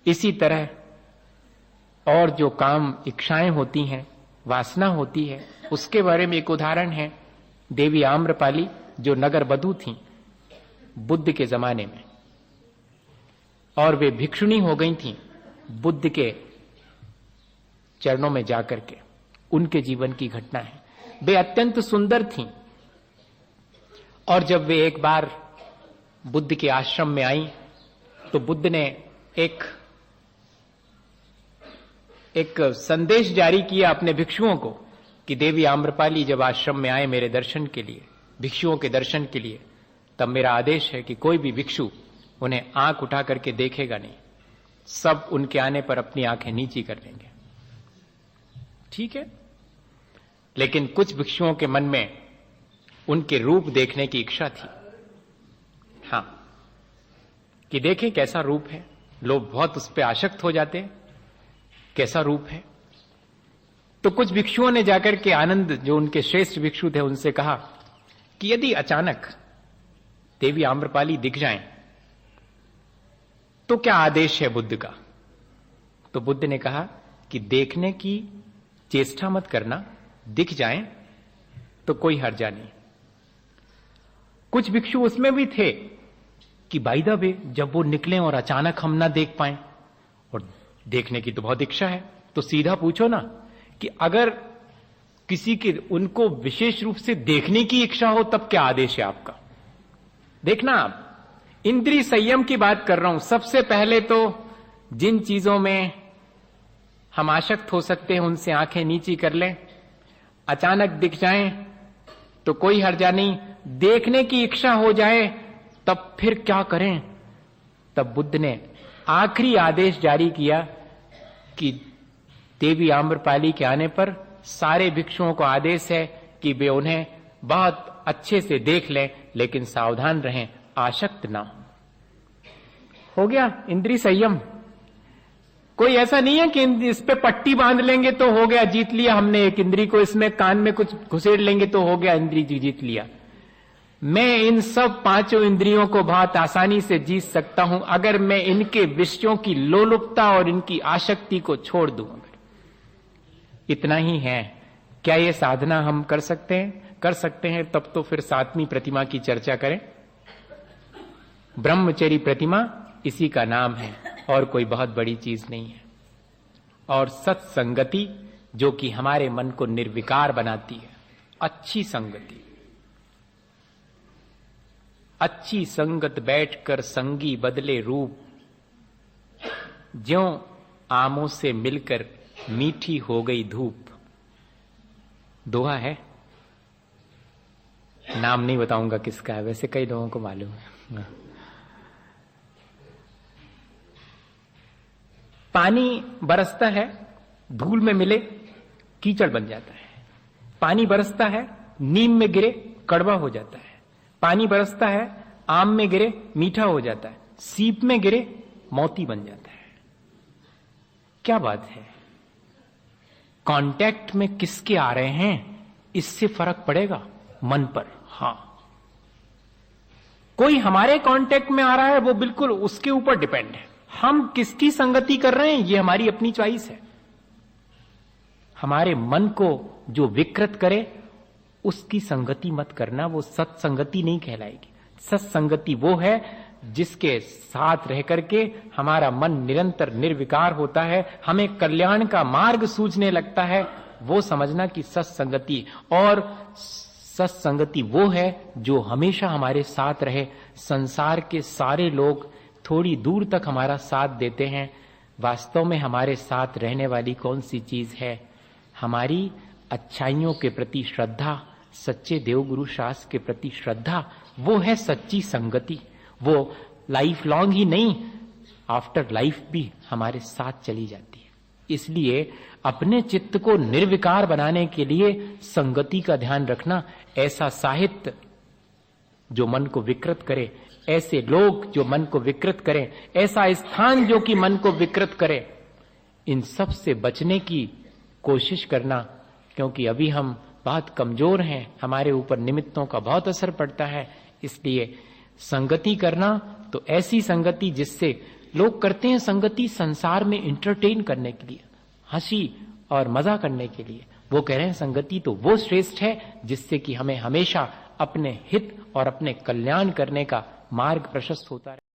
इसी तरह और जो काम इच्छाएं होती हैं, वासना होती है, उसके बारे में एक उदाहरण है देवी आम्रपाली, जो नगर बधू थीं बुद्ध के जमाने में, और वे भिक्षुणी हो गई थीं बुद्ध के चरणों में जाकर के। उनके जीवन की घटना है। वे अत्यंत सुंदर थीं, और जब वे एक बार बुद्ध के आश्रम में आई तो बुद्ध ने एक संदेश जारी किया अपने भिक्षुओं को कि देवी आम्रपाली जब आश्रम में आए मेरे दर्शन के लिए, भिक्षुओं के दर्शन के लिए, तब मेरा आदेश है कि कोई भी भिक्षु उन्हें आंख उठा करके देखेगा नहीं, सब उनके आने पर अपनी आंखें नीची कर लेंगे। ठीक है, लेकिन कुछ भिक्षुओं के मन में उनके रूप देखने की इच्छा थी। हां, कि देखें कैसा रूप है, लोग बहुत उस पर आसक्त हो जाते हैं, कैसा रूप है। तो कुछ भिक्षुओं ने जाकर के आनंद, जो उनके श्रेष्ठ भिक्षु थे, उनसे कहा कि यदि अचानक देवी आम्रपाली दिख जाएं तो क्या आदेश है बुद्ध का। तो बुद्ध ने कहा कि देखने की चेष्टा मत करना, दिख जाएं तो कोई हर्जा नहीं। कुछ भिक्षु उसमें भी थे कि बाय द वे जब वो निकले और अचानक हम ना देख पाए, और देखने की तो बहुत इच्छा है, तो सीधा पूछो ना कि अगर किसी की उनको विशेष रूप से देखने की इच्छा हो तब क्या आदेश है आपका। देखना, आप इंद्रिय संयम की बात कर रहा हूं। सबसे पहले तो जिन चीजों में हम आसक्त हो सकते हैं उनसे आंखें नीची कर लें। अचानक दिख जाएं तो कोई हर्जा नहीं, देखने की इच्छा हो जाए तब फिर क्या करें। तब बुद्ध ने आखिरी आदेश जारी किया कि देवी आम्रपाली के आने पर सारे भिक्षुओं को आदेश है कि वे उन्हें बहुत अच्छे से देख लें, लेकिन सावधान रहें, आसक्त ना हो गया इंद्रिय संयम। कोई ऐसा नहीं है कि इस पे पट्टी बांध लेंगे तो हो गया, जीत लिया हमने एक इंद्री को, इसमें कान में कुछ घुसेड़ लेंगे तो हो गया, इंद्री जीत लिया। मैं इन सब पांचों इंद्रियों को बहुत आसानी से जीत सकता हूं अगर मैं इनके विषयों की लोलुपता और इनकी आसक्ति को छोड़ दूं। इतना ही है। क्या ये साधना हम कर सकते हैं? कर सकते हैं। तब तो फिर 7वीं प्रतिमा की चर्चा करें। ब्रह्मचरी प्रतिमा इसी का नाम है, और कोई बहुत बड़ी चीज नहीं है। और सत्संगति जो कि हमारे मन को निर्विकार बनाती है, अच्छी संगति। अच्छी संगत बैठकर संगी बदले रूप, ज्यों आमों से मिलकर मीठी हो गई धूप। दोहा है, नाम नहीं बताऊंगा किसका है, वैसे कई लोगों को मालूम है। पानी बरसता है, धूल में मिले कीचड़ बन जाता है। पानी बरसता है, नीम में गिरे कड़वा हो जाता है। पानी बरसता है, आम में गिरे मीठा हो जाता है। सीप में गिरे मोती बन जाता है। क्या बात है? कांटेक्ट में किसके आ रहे हैं इससे फर्क पड़ेगा मन पर। हां, कोई हमारे कांटेक्ट में आ रहा है वो बिल्कुल उसके ऊपर डिपेंड है। हम किसकी संगति कर रहे हैं ये हमारी अपनी चॉइस है। हमारे मन को जो विकृत करे उसकी संगति मत करना, वो सत्संगति नहीं कहलाएगी। सत्संगति वो है जिसके साथ रह करके हमारा मन निरंतर निर्विकार होता है, हमें कल्याण का मार्ग सूझने लगता है। वो समझना कि सत्संगति, और सत्संगति वो है जो हमेशा हमारे साथ रहे। संसार के सारे लोग थोड़ी दूर तक हमारा साथ देते हैं, वास्तव में हमारे साथ रहने वाली कौन सी चीज है? हमारी अच्छाइयों के प्रति श्रद्धा, सच्चे देवगुरु शास्त्र के प्रति श्रद्धा, वो है सच्ची संगति। वो लाइफ लॉन्ग ही नहीं, आफ्टर लाइफ भी हमारे साथ चली जाती है। इसलिए अपने चित्त को निर्विकार बनाने के लिए संगति का ध्यान रखना। ऐसा साहित्य जो मन को विकृत करे, ऐसे लोग जो मन को विकृत करें, ऐसा स्थान जो कि मन को विकृत करे, इन सब से बचने की कोशिश करना। क्योंकि अभी हम बहुत कमजोर हैं, हमारे ऊपर निमित्तों का बहुत असर पड़ता है। इसलिए संगति करना तो ऐसी संगति जिससे लोग करते हैं संगति संसार में इंटरटेन करने के लिए, हंसी और मजा करने के लिए। वो कह रहे हैं संगति तो वो श्रेष्ठ है जिससे कि हमें हमेशा अपने हित और अपने कल्याण करने का मार्ग प्रशस्त होता रहे।